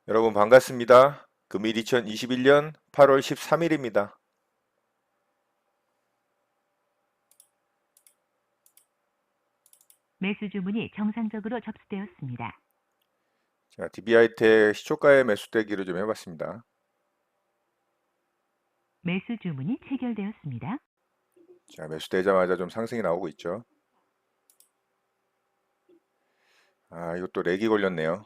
여러분 반갑습니다. 금일 2021년 8월 13일입니다. 매수 주문이 정상적으로 접수되었습니다. 자, DB하이텍 시초가의 매수대기를 좀 해봤습니다. 매수 주문이 체결되었습니다. 자, 매수되자마자 좀 상승이 나오고 있죠. 아, 이것도 렉이 걸렸네요.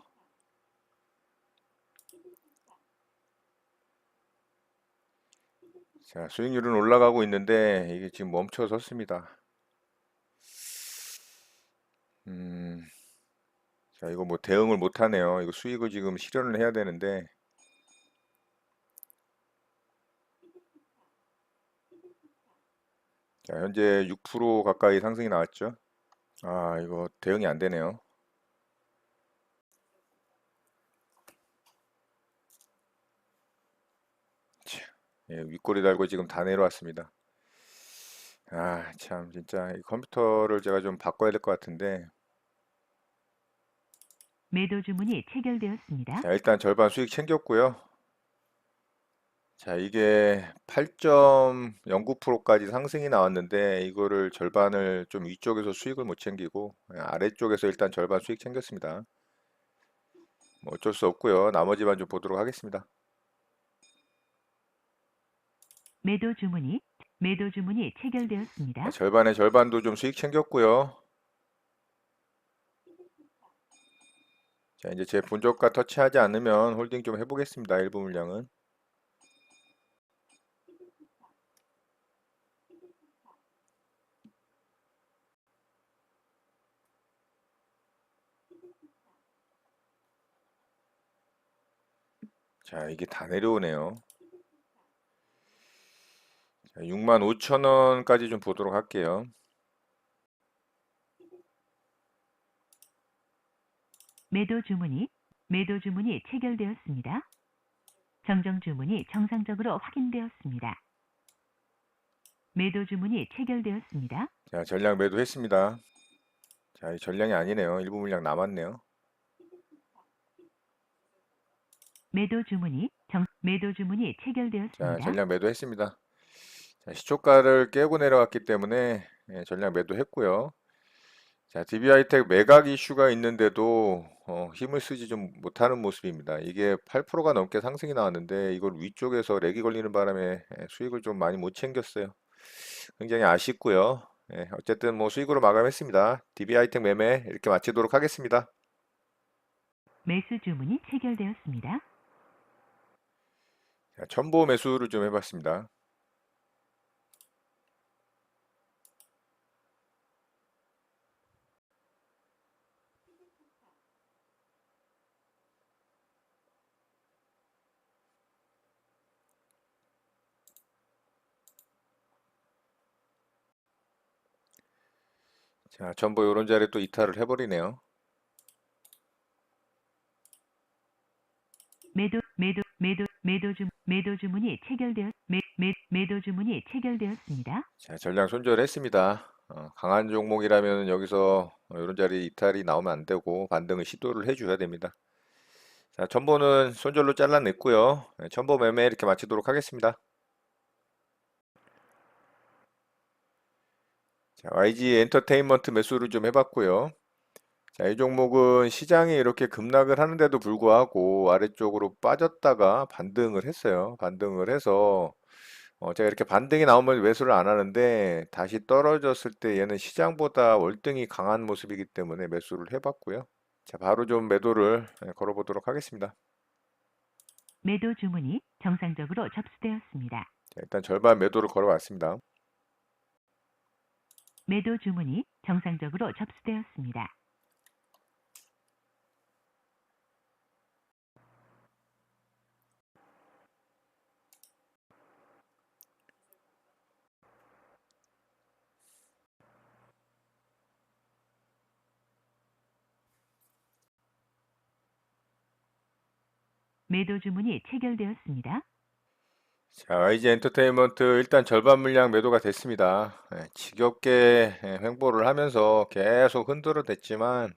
자, 수익률은 올라가고 있는데 이게 지금 멈춰섰습니다. 음, 자, 이거 뭐 대응을 못 하네요. 이거 수익을 지금 실현을 해야 되는데, 자, 현재 6% 가까이 상승이 나왔죠. 아, 이거 대응이 안 되네요. 자, 예, 윗꼬리 달고 지금 다 내려왔습니다. 아, 참, 진짜 이 컴퓨터를 제가 좀 바꿔야 될 것 같은데, 매도 주문이 체결되었습니다. 자, 일단 절반 수익 챙겼고요. 자, 이게 8.09%까지 상승이 나왔는데, 이거를 절반을 좀 위쪽에서 수익을 못 챙기고, 아래쪽에서 일단 절반 수익 챙겼습니다. 뭐 어쩔 수 없고요. 나머지만 좀 보도록 하겠습니다. 매도 주문이 매도 주문이 자, 체결되었습니다. 절반의 절반도 좀 수익 챙겼고요. 자, 이제 제 본저가 터치하지 않으면 홀딩 좀 해보겠습니다. 일부 물량은. 자, 이게 다 내려오네요. 65,000원까지 좀 보도록 할게요. 매도 주문이 매도 주문이 체결되었습니다. 정정 주문이 정상적으로 확인되었습니다. 매도 주문이 체결되었습니다. 자, 전량 매도했습니다. 자, 이 전량이 아니네요. 일부 물량 남았네요. 매도 주문이 자, 체결되었습니다. 전량 매도했습니다. 자, 시초가를 깨고 내려왔기 때문에 전량 매도했고요. 자, DB하이텍 매각 이슈가 있는데도 힘을 쓰지 좀 못하는 모습입니다. 이게 8%가 넘게 상승이 나왔는데 이걸 위쪽에서 렉이 걸리는 바람에 수익을 좀 많이 못 챙겼어요. 굉장히 아쉽고요. 어쨌든 뭐 수익으로 마감했습니다. DB하이텍 매매 이렇게 마치도록 하겠습니다. 매수 주문이 체결되었습니다. 자, 첨보 매수를 좀 해봤습니다. 자, 첨보 요런 자리에 또 이탈을 해버리네요. 매도 주문이 매도 주문이 체결되었습니다. 자, 전량 손절했습니다. 강한 종목이라면 여기서 이런 자리 이탈이 나오면 안 되고 반등을 시도를 해줘야 됩니다. 자, 첨보는 손절로 잘라냈고요. 첨보 매매 이렇게 마치도록 하겠습니다. 자, YG 엔터테인먼트 매수를 좀 해봤고요. 자, 이 종목은 시장이 이렇게 급락을 하는데도 불구하고 아래쪽으로 빠졌다가 반등을 했어요. 반등을 해서 제가 이렇게 반등이 나오면 매수를 안 하는데 다시 떨어졌을 때 얘는 시장보다 월등히 강한 모습이기 때문에 매수를 해봤고요. 자, 바로 좀 매도를 걸어보도록 하겠습니다. 매도 주문이 정상적으로 접수되었습니다. 자, 일단 절반 매도를 걸어봤습니다. 매도 주문이 정상적으로 접수되었습니다. 매도 주문이 체결되었습니다. 자, YG 엔터테인먼트 일단 절반 물량 매도가 됐습니다. 지겹게 횡보를 하면서 계속 흔들어 댔지만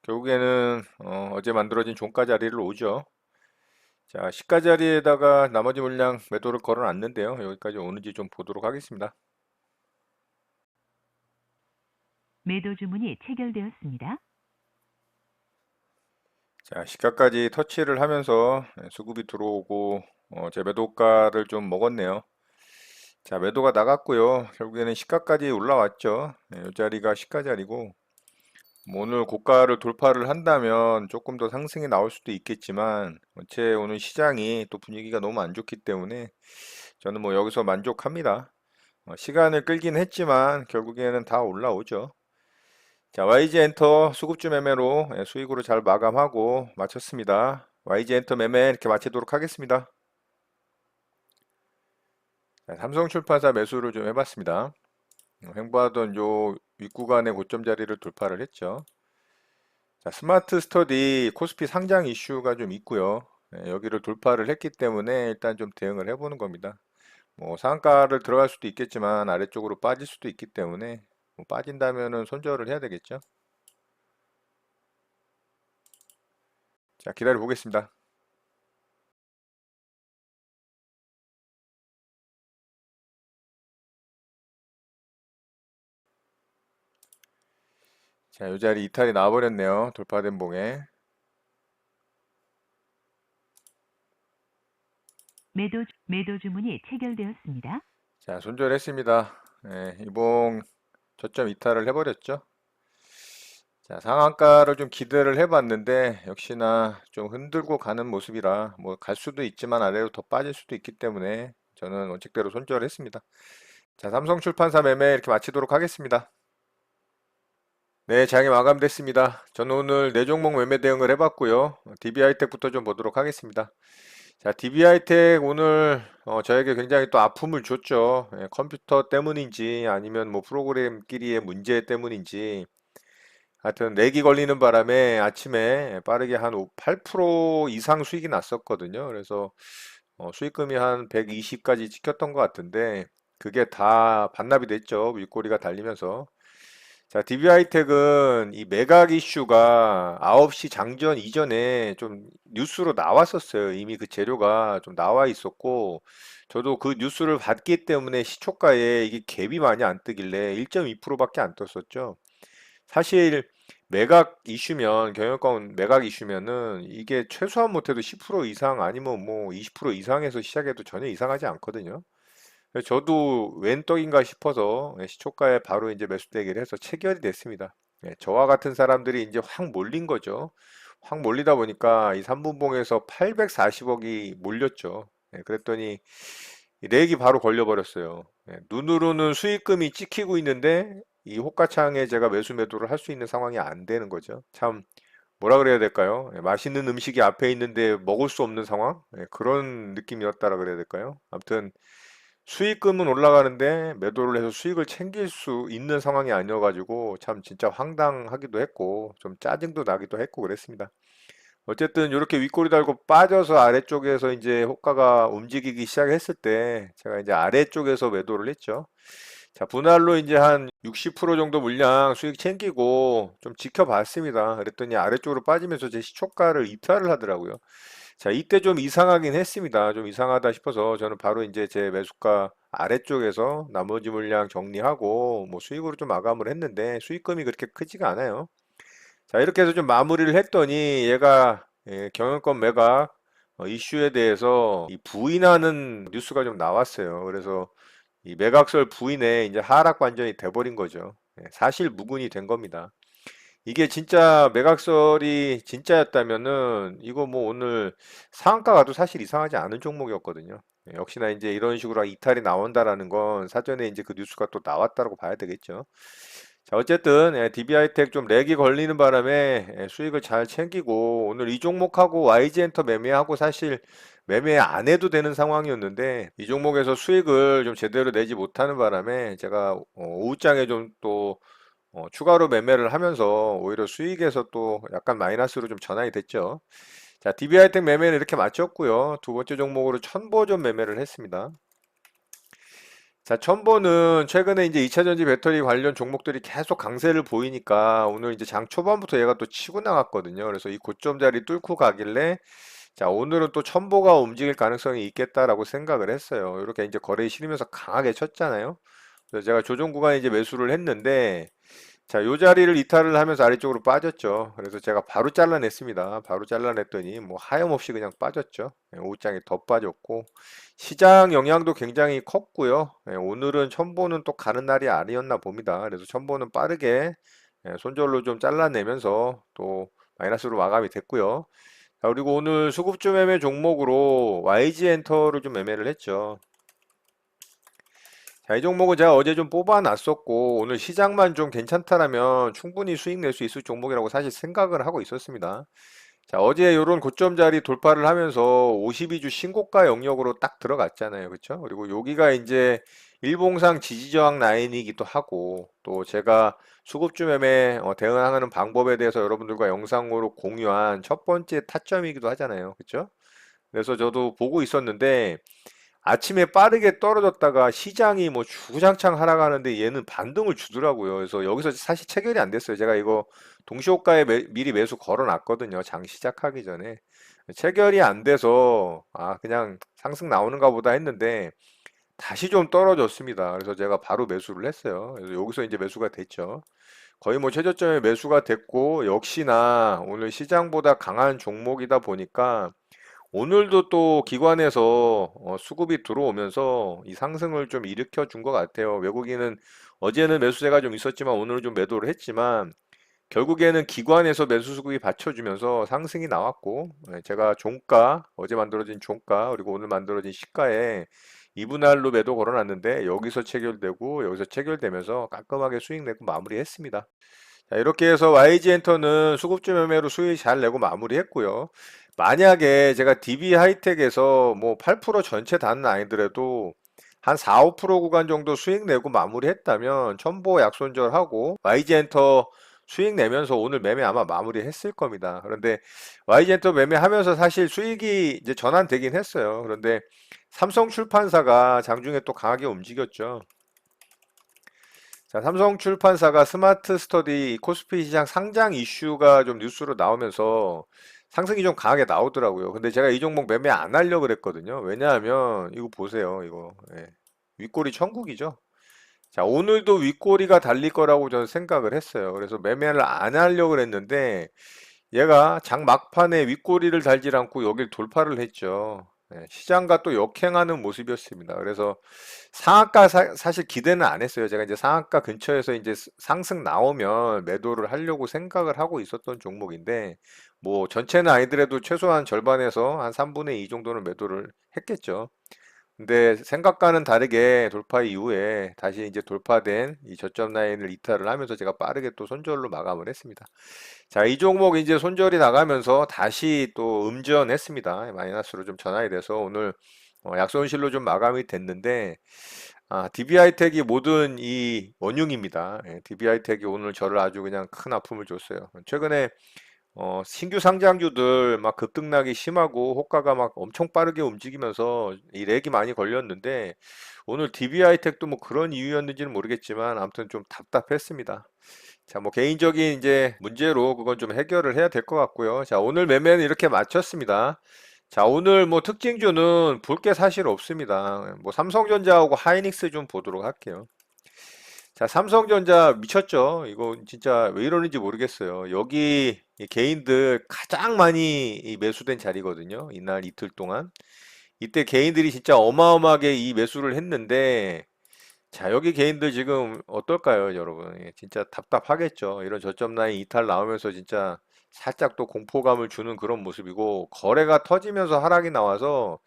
결국에는 어제 만들어진 종가 자리를 오죠. 자, 시가 자리에다가 나머지 물량 매도를 걸어놨는데요. 여기까지 오는지 좀 보도록 하겠습니다. 매도 주문이 체결되었습니다. 자, 시가까지 터치를 하면서 수급이 들어오고 제 매도가를 좀 먹었네요. 자, 매도가 나갔고요. 결국에는 시가까지 올라왔죠. 이 자리가 시가 자리고 뭐 오늘 고가를 돌파를 한다면 조금 더 상승이 나올 수도 있겠지만 제 오늘 시장이 또 분위기가 너무 안 좋기 때문에 저는 뭐 여기서 만족합니다. 시간을 끌긴 했지만 결국에는 다 올라오죠. 자, YG 엔터 수급주 매매로 수익으로 잘 마감하고 마쳤습니다. YG 엔터 매매 이렇게 마치도록 하겠습니다. 자, 삼성출판사 매수를 좀 해봤습니다. 횡보하던 요 윗구간의 고점 자리를 돌파를 했죠. 자, 스마트 스터디 코스피 상장 이슈가 좀 있고요. 여기를 돌파를 했기 때문에 일단 좀 대응을 해보는 겁니다. 뭐 상한가를 들어갈 수도 있겠지만 아래쪽으로 빠질 수도 있기 때문에 뭐 빠진다면은 손절을 해야 되겠죠. 자, 기다려 보겠습니다. 자, 이 자리 이탈이 나와버렸네요. 돌파된 봉에. 매도 주문이 체결되었습니다. 자, 손절했습니다. 이봉 저점 이탈을 해버렸죠. 자, 상한가를 좀 기대를 해봤는데 역시나 좀 흔들고 가는 모습이라 뭐 갈 수도 있지만 아래로 더 빠질 수도 있기 때문에 저는 원칙대로 손절을 했습니다. 자, 삼성출판사 매매 이렇게 마치도록 하겠습니다. 네, 장이 마감됐습니다. 저는 오늘 네 종목 매매 대응을 해봤고요. DB하이텍부터 좀 보도록 하겠습니다. 자, DB하이텍 오늘 저에게 굉장히 또 아픔을 줬죠. 컴퓨터 때문인지 아니면 뭐 프로그램끼리의 문제 때문인지 하여튼 렉이 걸리는 바람에 아침에 빠르게 한 8% 이상 수익이 났었거든요. 그래서 수익금이 한 120까지 찍혔던 것 같은데 그게 다 반납이 됐죠. 윗꼬리가 달리면서. 자, DB하이텍은 이 매각 이슈가 9시 장전 이전에 좀 뉴스로 나왔었어요. 이미 그 재료가 좀 나와 있었고, 저도 그 뉴스를 봤기 때문에 시초가에 이게 갭이 많이 안 뜨길래 1.2%밖에 안 떴었죠. 사실 매각 이슈면, 경영권 매각 이슈면은 이게 최소한 못해도 10% 이상 아니면 뭐 20% 이상에서 시작해도 전혀 이상하지 않거든요. 그래서 저도 웬 떡인가 싶어서 시초가에 바로 이제 매수대기를 해서 체결이 됐습니다. 저와 같은 사람들이 이제 확 몰린 거죠. 확 몰리다 보니까 이 3분봉에서 840억이 몰렸죠. 그랬더니 이 렉이 바로 걸려버렸어요. 눈으로는 수익금이 찍히고 있는데 이 호가창에 제가 매수 매도를 할 수 있는 상황이 안 되는 거죠. 참 뭐라 그래야 될까요? 맛있는 음식이 앞에 있는데 먹을 수 없는 상황? 그런 느낌이었다라 그래야 될까요? 아무튼 수익금은 올라가는데 매도를 해서 수익을 챙길 수 있는 상황이 아니어가지고 참 진짜 황당하기도 했고 좀 짜증도 나기도 했고 그랬습니다. 어쨌든 이렇게 윗꼬리 달고 빠져서 아래쪽에서 이제 호가가 움직이기 시작했을 때 제가 이제 아래쪽에서 매도를 했죠. 자, 분할로 이제 한 60% 정도 물량 수익 챙기고 좀 지켜봤습니다. 그랬더니 아래쪽으로 빠지면서 제 시초가를 이탈을 하더라고요. 자, 이때 좀 이상하긴 했습니다. 좀 이상하다 싶어서 저는 바로 이제 제 매수가 아래쪽에서 나머지 물량 정리하고 뭐 수익으로 좀 마감을 했는데 수익금이 그렇게 크지가 않아요. 자, 이렇게 해서 좀 마무리를 했더니 얘가 경영권 매각 이슈에 대해서 이 부인하는 뉴스가 좀 나왔어요. 그래서 이 매각설 부인에 이제 하락 반전이 돼버린 거죠. 사실 무근이 된 겁니다. 이게 진짜 매각설이 진짜였다면은 이거 뭐 오늘 상한가 가도 사실 이상하지 않은 종목이었거든요. 역시나 이제 이런 식으로 이탈이 나온다라는 건 사전에 이제 그 뉴스가 또 나왔다고 봐야 되겠죠. 자, 어쨌든 DB하이텍 좀 렉이 걸리는 바람에 수익을 잘 챙기고 오늘 이 종목하고 YG엔터 매매하고 사실 매매 안 해도 되는 상황이었는데 이 종목에서 수익을 좀 제대로 내지 못하는 바람에 제가 오후장에 좀 또 추가로 매매를 하면서 오히려 수익에서 또 약간 마이너스로 좀 전환이 됐죠. 자, DB하이텍 매매는 이렇게 마쳤고요. 두 번째 종목으로 첨보좀 매매를 했습니다. 자, 첨보는 최근에 이제 2차전지 배터리 관련 종목들이 계속 강세를 보이니까 오늘 이제 장 초반부터 얘가 또 치고 나갔거든요. 그래서 이 고점 자리 뚫고 가길래 자, 오늘은 또 첨보가 움직일 가능성이 있겠다라고 생각을 했어요. 이렇게 이제 거래이 실으면서 강하게 쳤잖아요. 그래서 제가 조정 구간에 이제 매수를 했는데, 자, 요 자리를 이탈을 하면서 아래쪽으로 빠졌죠. 그래서 제가 바로 잘라냈습니다. 바로 잘라냈더니 뭐 하염없이 그냥 빠졌죠. 예, 오장이 더 빠졌고 시장 영향도 굉장히 컸고요. 예, 오늘은 첨보는 또 가는 날이 아니었나 봅니다. 그래서 첨보는 빠르게 손절로 좀 잘라내면서 또 마이너스로 마감이 됐고요. 자, 그리고 오늘 수급주 매매 종목으로 YG 엔터를 좀 매매를 했죠. 자, 이 종목은 제가 어제 좀 뽑아놨었고, 오늘 시장만 좀 괜찮다라면 충분히 수익 낼 수 있을 종목이라고 사실 생각을 하고 있었습니다. 자, 어제 이런 고점 자리 돌파를 하면서 52주 신고가 영역으로 딱 들어갔잖아요. 그쵸? 그리고 여기가 이제 일봉상 지지저항 라인이기도 하고, 또 제가 수급주 매매 대응하는 방법에 대해서 여러분들과 영상으로 공유한 첫 번째 타점이기도 하잖아요. 그쵸? 그래서 저도 보고 있었는데, 아침에 빠르게 떨어졌다가 시장이 뭐 주구장창 하락하는데 얘는 반등을 주더라고요. 그래서 여기서 사실 체결이 안 됐어요. 제가 이거 동시호가에 미리 매수 걸어 놨거든요. 장 시작하기 전에. 체결이 안 돼서 아 그냥 상승 나오는가 보다 했는데 다시 좀 떨어졌습니다. 그래서 제가 바로 매수를 했어요. 그래서 여기서 이제 매수가 됐죠. 거의 뭐 최저점에 매수가 됐고 역시나 오늘 시장보다 강한 종목이다 보니까 오늘도 또 기관에서 수급이 들어오면서 이 상승을 좀 일으켜 준 것 같아요. 외국인은 어제는 매수세가 좀 있었지만 오늘은 좀 매도를 했지만 결국에는 기관에서 매수 수급이 받쳐주면서 상승이 나왔고 제가 종가 어제 만들어진 종가 그리고 오늘 만들어진 시가에 2분할로 매도 걸어놨는데 여기서 체결되고 여기서 체결되면서 깔끔하게 수익 내고 마무리했습니다. 자, 이렇게 해서 YG엔터는 수급주 매매로 수익 잘 내고 마무리했고요. 만약에 제가 DB 하이텍에서 뭐 8% 전체 다는 아니더라도 한 4, 5% 구간 정도 수익 내고 마무리했다면 첨보 약손절하고 YG엔터 수익 내면서 오늘 매매 아마 마무리했을 겁니다. 그런데 YG엔터 매매하면서 사실 수익이 이제 전환되긴 했어요. 그런데 삼성출판사가 장중에 또 강하게 움직였죠. 자, 삼성출판사가 스마트 스터디 코스피 시장 상장 이슈가 좀 뉴스로 나오면서 상승이 좀 강하게 나오더라고요. 근데 제가 이 종목 매매 안 하려고 그랬거든요. 왜냐하면 이거 보세요. 이거 윗꼬리 천국이죠. 자, 오늘도 윗꼬리가 달릴 거라고 저는 생각을 했어요. 그래서 매매를 안 하려고 그랬는데 얘가 장 막판에 윗꼬리를 달질 않고 여길 돌파를 했죠. 시장과 또 역행하는 모습이었습니다. 그래서 상한가 사실 기대는 안 했어요. 제가 이제 상한가 근처에서 이제 상승 나오면 매도를 하려고 생각을 하고 있었던 종목인데 뭐 전체는 아니더라도 최소한 절반에서 한 3분의 2 정도는 매도를 했겠죠. 근데 생각과는 다르게 돌파 이후에 다시 이제 돌파된 이 저점 라인을 이탈을 하면서 제가 빠르게 또 손절로 마감을 했습니다. 자, 이 종목 이제 손절이 나가면서 다시 또 음전했습니다. 마이너스로 좀 전환이 돼서 오늘 약손실로 좀 마감이 됐는데 DB하이텍이 모든 이 원흉입니다. DB하이텍이 오늘 저를 아주 그냥 큰 아픔을 줬어요. 최근에 신규 상장주들 막 급등락이 심하고 호가가 막 엄청 빠르게 움직이면서 이 렉이 많이 걸렸는데 오늘 DB하이텍도 뭐 그런 이유였는지는 모르겠지만 아무튼 좀 답답했습니다. 자, 뭐 개인적인 이제 문제로 그건 좀 해결을 해야 될 것 같고요. 자, 오늘 매매는 이렇게 마쳤습니다. 자, 오늘 뭐 특징주는 볼 게 사실 없습니다. 뭐 삼성전자하고 하이닉스 좀 보도록 할게요. 자, 삼성전자 미쳤죠? 이거 진짜 왜 이러는지 모르겠어요. 여기 이 개인들 가장 많이 이 매수된 자리거든요. 이날 이틀 동안. 이때 개인들이 진짜 어마어마하게 이 매수를 했는데 자, 여기 개인들 지금 어떨까요, 여러분? 진짜 답답하겠죠. 이런 저점 라인 이탈 나오면서 진짜 살짝 또 공포감을 주는 그런 모습이고, 거래가 터지면서 하락이 나와서,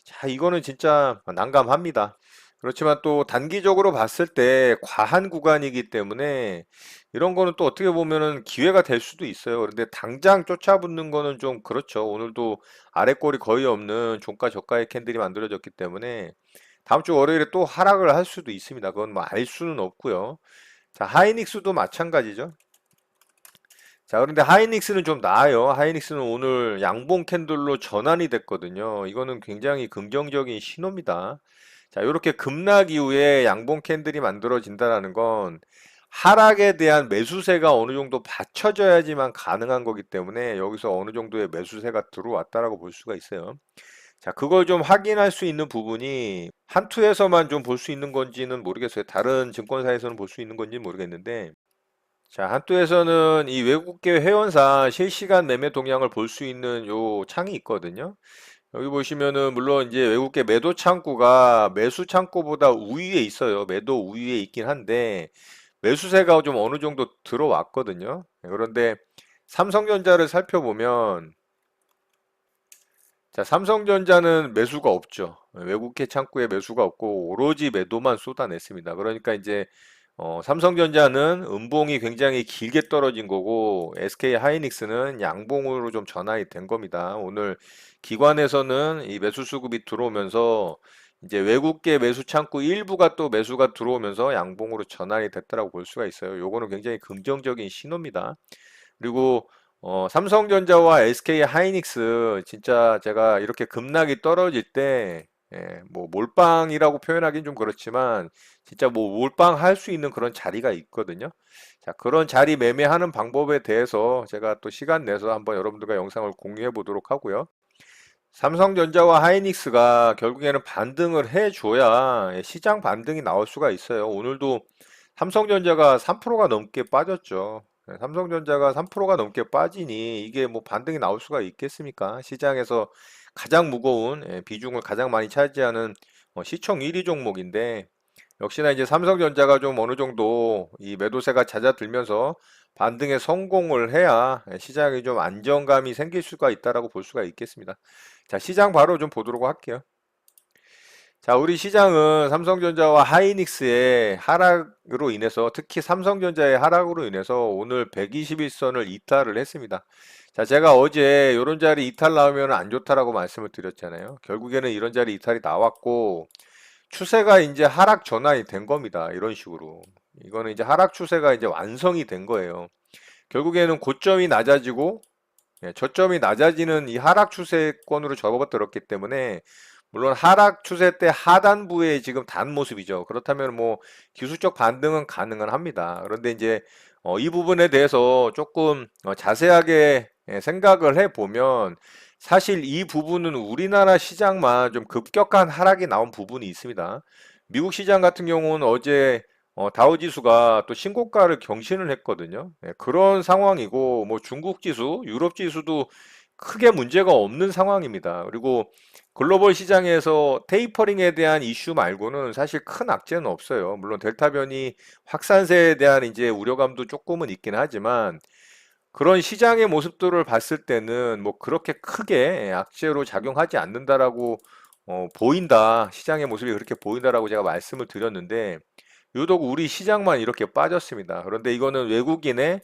자, 이거는 진짜 난감합니다. 그렇지만 또 단기적으로 봤을 때 과한 구간이기 때문에 이런 거는 또 어떻게 보면은 기회가 될 수도 있어요. 그런데 당장 쫓아붙는 거는 좀 그렇죠. 오늘도 아래꼴이 거의 없는 종가 저가의 캔들이 만들어졌기 때문에 다음 주 월요일에 또 하락을 할 수도 있습니다. 그건 뭐 알 수는 없고요. 자, 하이닉스도 마찬가지죠. 자, 그런데 하이닉스는 좀 나아요. 하이닉스는 오늘 양봉 캔들로 전환이 됐거든요. 이거는 굉장히 긍정적인 신호입니다. 자, 이렇게 급락 이후에 양봉 캔들이 만들어진다라는 건 하락에 대한 매수세가 어느 정도 받쳐져야지만 가능한 거기 때문에 여기서 어느 정도의 매수세가 들어왔다라고 볼 수가 있어요. 자, 그걸 좀 확인할 수 있는 부분이 한투에서만 좀 볼 수 있는 건지는 모르겠어요. 다른 증권사에서는 볼 수 있는 건지는 모르겠는데, 자, 한투에서는 이 외국계 회원사 실시간 매매 동향을 볼 수 있는 요 창이 있거든요. 여기 보시면은 물론 이제 외국계 매도 창구가 매수 창구보다 우위에 있어요. 매도 우위에 있긴 한데 매수세가 좀 어느 정도 들어왔거든요. 그런데 삼성전자를 살펴보면 자, 삼성전자는 매수가 없죠. 외국계 창구에 매수가 없고 오로지 매도만 쏟아냈습니다. 그러니까 이제 삼성전자는 음봉이 굉장히 길게 떨어진 거고 SK 하이닉스는 양봉으로 좀 전환이 된 겁니다. 오늘 기관에서는 이 매수 수급이 들어오면서 이제 외국계 매수 창구 일부가 또 매수가 들어오면서 양봉으로 전환이 됐다라고 볼 수가 있어요. 요거는 굉장히 긍정적인 신호입니다. 그리고 삼성전자와 SK 하이닉스 진짜 제가 이렇게 급락이 떨어질 때 뭐 몰빵이라고 표현하기는 좀 그렇지만 진짜 뭐 몰빵할 수 있는 그런 자리가 있거든요. 자, 그런 자리 매매하는 방법에 대해서 제가 또 시간 내서 한번 여러분들과 영상을 공유해 보도록 하고요. 삼성전자와 하이닉스가 결국에는 반등을 해줘야 시장 반등이 나올 수가 있어요. 오늘도 삼성전자가 3%가 넘게 빠졌죠. 삼성전자가 3%가 넘게 빠지니 이게 뭐 반등이 나올 수가 있겠습니까? 시장에서 가장 무거운 비중을 가장 많이 차지하는 시총 1위 종목인데 역시나 이제 삼성전자가 좀 어느 정도 이 매도세가 잦아들면서 반등에 성공을 해야 시장이 좀 안정감이 생길 수가 있다라고 볼 수가 있겠습니다. 자, 시장 바로 좀 보도록 할게요. 자, 우리 시장은 삼성전자와 하이닉스의 하락으로 인해서 특히 삼성전자의 하락으로 인해서 오늘 121선을 이탈을 했습니다. 자, 제가 어제 이런 자리 이탈 나오면 안 좋다라고 말씀을 드렸잖아요. 결국에는 이런 자리 이탈이 나왔고 추세가 이제 하락 전환이 된 겁니다. 이런 식으로. 이거는 이제 하락 추세가 이제 완성이 된 거예요. 결국에는 고점이 낮아지고 저점이 낮아지는 이 하락 추세권으로 접어들었기 때문에 물론 하락 추세 때 하단부에 지금 단 모습이죠. 그렇다면 뭐 기술적 반등은 가능은 합니다. 그런데 이제 이 부분에 대해서 조금 자세하게 생각을 해보면 사실 이 부분은 우리나라 시장만 좀 급격한 하락이 나온 부분이 있습니다. 미국 시장 같은 경우는 어제 다우지수가 또 신고가를 경신을 했거든요. 그런 상황이고 뭐 중국 지수, 유럽 지수도 크게 문제가 없는 상황입니다. 그리고 글로벌 시장에서 테이퍼링에 대한 이슈 말고는 사실 큰 악재는 없어요. 물론 델타 변이 확산세에 대한 이제 우려감도 조금은 있긴 하지만 그런 시장의 모습들을 봤을 때는 뭐 그렇게 크게 악재로 작용하지 않는다라고 보인다. 시장의 모습이 그렇게 보인다라고 제가 말씀을 드렸는데 유독 우리 시장만 이렇게 빠졌습니다. 그런데 이거는 외국인의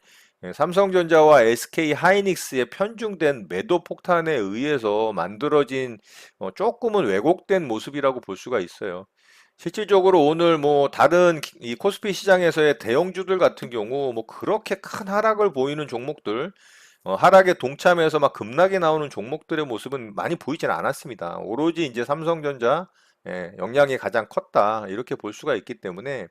삼성전자와 SK 하이닉스의 편중된 매도 폭탄에 의해서 만들어진 조금은 왜곡된 모습이라고 볼 수가 있어요. 실질적으로 오늘 뭐 다른 이 코스피 시장에서의 대형주들 같은 경우 뭐 그렇게 큰 하락을 보이는 종목들 하락에 동참해서 막 급락이 나오는 종목들의 모습은 많이 보이진 않았습니다. 오로지 이제 삼성전자 영향이 가장 컸다 이렇게 볼 수가 있기 때문에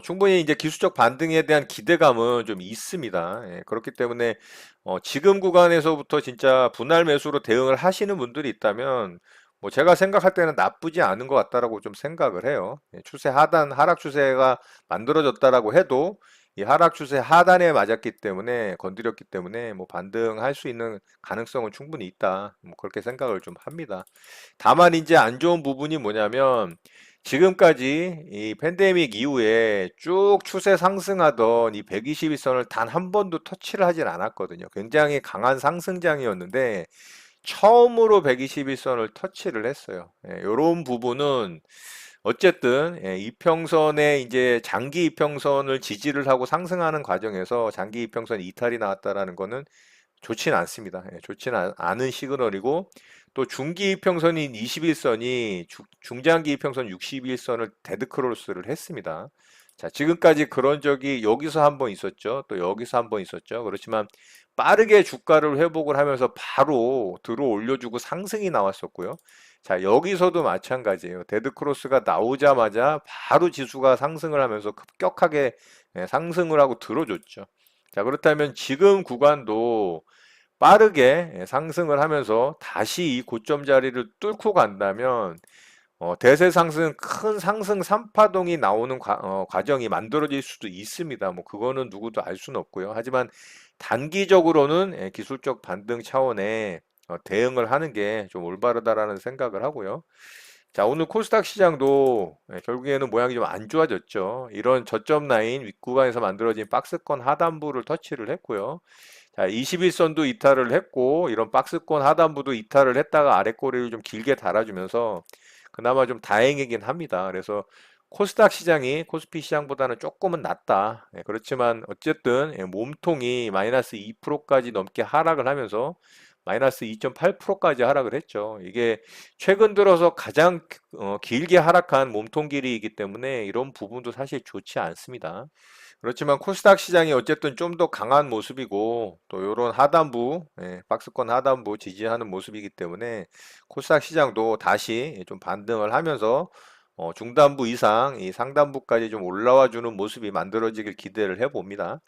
충분히 이제 기술적 반등에 대한 기대감은 좀 있습니다. 그렇기 때문에 지금 구간에서부터 진짜 분할 매수로 대응을 하시는 분들이 있다면 뭐 제가 생각할 때는 나쁘지 않은 것 같다라고 좀 생각을 해요. 추세 하단 하락 추세가 만들어졌다라고 해도 이 하락 추세 하단에 맞았기 때문에 건드렸기 때문에 뭐 반등할 수 있는 가능성은 충분히 있다. 뭐 그렇게 생각을 좀 합니다. 다만 이제 안 좋은 부분이 뭐냐면 지금까지 이 팬데믹 이후에 쭉 추세 상승하던 이 121선을 단 한 번도 터치를 하진 않았거든요. 굉장히 강한 상승장이었는데 처음으로 121선을 터치를 했어요. 이런 부분은 어쨌든 이평선에 이제 장기 이평선을 지지를 하고 상승하는 과정에서 장기 이평선 이탈이 나왔다라는 거는 좋지는 않습니다. 좋지는 않은 시그널이고 또 중기 이평선인 21선이 중장기 이평선 61선을 데드크로스를 했습니다. 자, 지금까지 그런 적이 여기서 한번 있었죠. 또 여기서 한번 있었죠. 그렇지만 빠르게 주가를 회복을 하면서 바로 들어 올려주고 상승이 나왔었고요. 자, 여기서도 마찬가지예요. 데드크로스가 나오자마자 바로 지수가 상승을 하면서 급격하게 상승을 하고 들어줬죠. 자, 그렇다면 지금 구간도 빠르게 상승을 하면서 다시 이 고점 자리를 뚫고 간다면 대세 상승, 큰 상승 3파동이 나오는 과정이 만들어질 수도 있습니다. 뭐 그거는 누구도 알 수는 없고요. 하지만 단기적으로는 기술적 반등 차원의 대응을 하는 게 좀 올바르다라는 생각을 하고요. 자, 오늘 코스닥 시장도 결국에는 모양이 좀 안 좋아졌죠. 이런 저점 라인 윗구간에서 만들어진 박스권 하단부를 터치를 했고요. 자, 21선도 이탈을 했고 이런 박스권 하단부도 이탈을 했다가 아랫꼬리를 좀 길게 달아주면서 그나마 좀 다행이긴 합니다. 그래서 코스닥 시장이 코스피 시장보다는 조금은 낫다. 그렇지만 어쨌든 몸통이 마이너스 2%까지 넘게 하락을 하면서 마이너스 2.8%까지 하락을 했죠. 이게 최근 들어서 가장 길게 하락한 몸통 길이이기 때문에 이런 부분도 사실 좋지 않습니다. 그렇지만 코스닥 시장이 어쨌든 좀 더 강한 모습이고 또 이런 하단부, 박스권 하단부 지지하는 모습이기 때문에 코스닥 시장도 다시 좀 반등을 하면서 중단부 이상 이 상단부까지 좀 올라와 주는 모습이 만들어지길 기대를 해봅니다.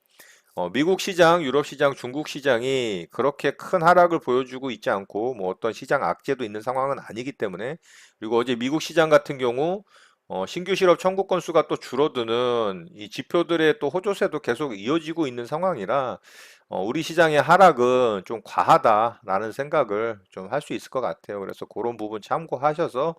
미국 시장, 유럽 시장, 중국 시장이 그렇게 큰 하락을 보여주고 있지 않고 뭐 어떤 시장 악재도 있는 상황은 아니기 때문에 그리고 어제 미국 시장 같은 경우 신규 실업 청구 건수가 또 줄어드는 이 지표들의 또 호조세도 계속 이어지고 있는 상황이라 우리 시장의 하락은 좀 과하다라는 생각을 좀 할 수 있을 것 같아요. 그래서 그런 부분 참고하셔서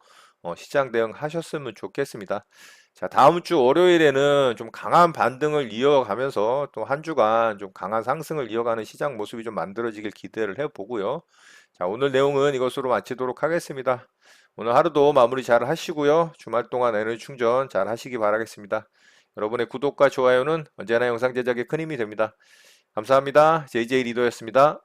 시장 대응하셨으면 좋겠습니다. 자, 다음 주 월요일에는 좀 강한 반등을 이어가면서 또 한 주간 좀 강한 상승을 이어가는 시장 모습이 좀 만들어지길 기대를 해보고요. 자, 오늘 내용은 이것으로 마치도록 하겠습니다. 오늘 하루도 마무리 잘 하시고요. 주말 동안 에너지 충전 잘 하시기 바라겠습니다. 여러분의 구독과 좋아요는 언제나 영상 제작에 큰 힘이 됩니다. 감사합니다. JJ 리더였습니다.